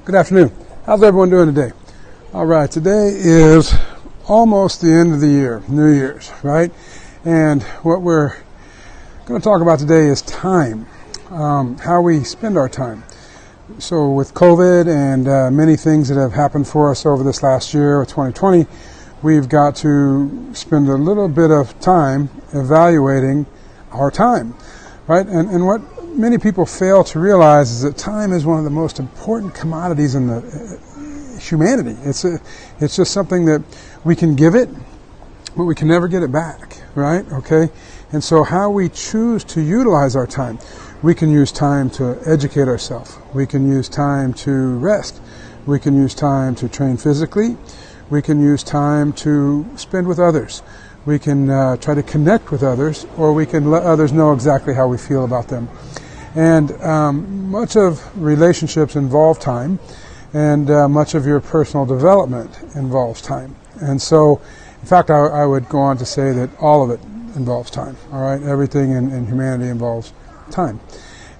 Good afternoon. How's everyone doing today? All right, today is almost the end of the year, New Year's, right? And what we're going to talk about today is time, how we spend our time. So with COVID and many things that have happened for us over this last year, 2020, we've got to spend a little bit of time evaluating our time, right? And what many people fail to realize is that time is one of the most important commodities in the humanity. It's just something that we can give it, but we can never get it back, right? Okay? And so how we choose to utilize our time, we can use time to educate ourselves. We can use time to rest. We can use time to train physically. We can use time to spend with others. We can try to connect with others, or we can let others know exactly how we feel about them. And much of relationships involve time, and much of your personal development involves time. And so, in fact, I would go on to say that all of it involves time, all right? Everything in humanity involves time.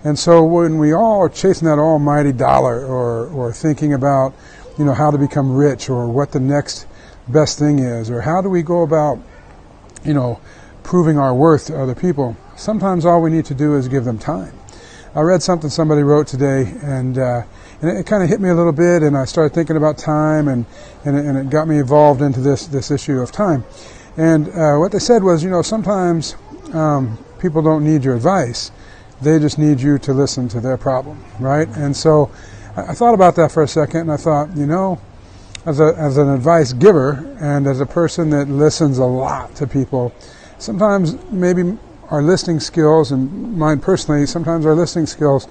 And so when we all are chasing that almighty dollar or thinking about, how to become rich or what the next best thing is, or how do we go about, proving our worth to other people, sometimes all we need to do is give them time. I read something somebody wrote today, and it kind of hit me a little bit, and I started thinking about time, and it got me involved into this issue of time. And what they said was, sometimes people don't need your advice. They just need you to listen to their problem, right? And so I thought about that for a second, and I thought, as an advice giver and as a person that listens a lot to people, sometimes maybe our listening skills, and mine personally, sometimes our listening skills,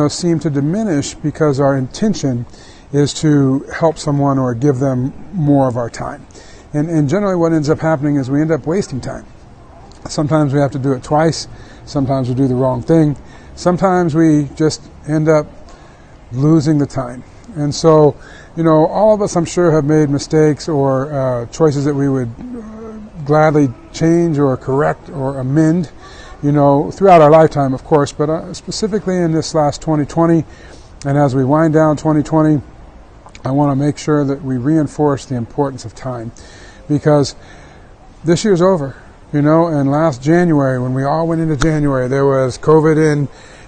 seem to diminish because our intention is to help someone or give them more of our time. And generally what ends up happening is we end up wasting time. Sometimes we have to do it twice. Sometimes we do the wrong thing. Sometimes we just end up losing the time. And so, all of us, I'm sure, have made mistakes or choices that we would gladly change or correct or amend, throughout our lifetime, of course, but specifically in this last 2020, and as we wind down 2020, I want to make sure that we reinforce the importance of time, because this year's over, and last January, when we all went into January, there was COVID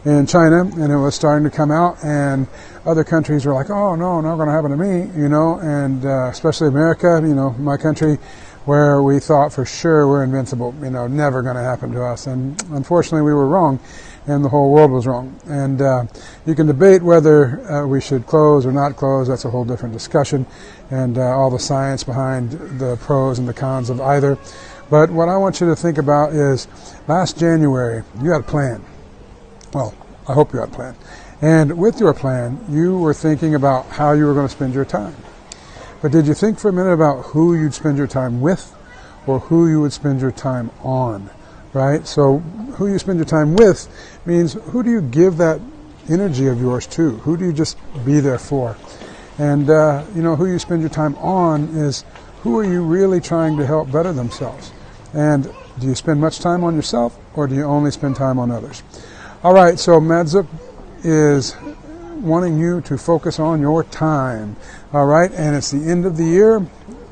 in China, and it was starting to come out, and other countries were like, oh, no, not going to happen to me, and especially America, my country, where we thought for sure we're invincible, never going to happen to us. And unfortunately, we were wrong, and the whole world was wrong. And you can debate whether we should close or not close. That's a whole different discussion, and all the science behind the pros and the cons of either. But what I want you to think about is last January, you had a plan. Well, I hope you had a plan. And with your plan, you were thinking about how you were going to spend your time. But did you think for a minute about who you'd spend your time with or who you would spend your time on, right? So who you spend your time with means who do you give that energy of yours to? Who do you just be there for? And, who you spend your time on is who are you really trying to help better themselves? And do you spend much time on yourself, or do you only spend time on others? All right, so Mad Zook is wanting you to focus on your time, all right? And it's the end of the year,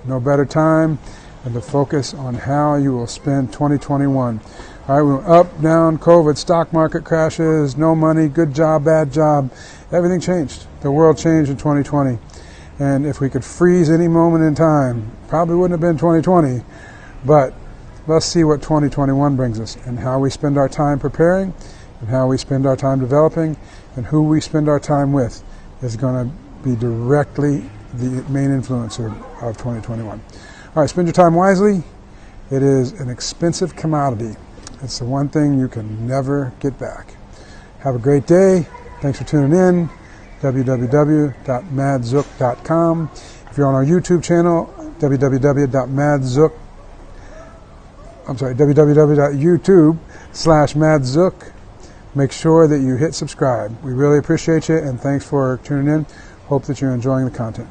no better time than to focus on how you will spend 2021. All right, we went up, down, COVID, stock market crashes, no money, good job, bad job. Everything changed. The world changed in 2020. And if we could freeze any moment in time, probably wouldn't have been 2020, but let's see what 2021 brings us, and how we spend our time preparing, and how we spend our time developing, and who we spend our time with is going to be directly the main influencer of 2021. All right, spend your time wisely. It is an expensive commodity. It's the one thing you can never get back. Have a great day. Thanks for tuning in. www.madzook.com. If you're on our YouTube channel, www.youtube.com/madzook. Make sure that you hit subscribe. We really appreciate you, and thanks for tuning in. Hope that you're enjoying the content.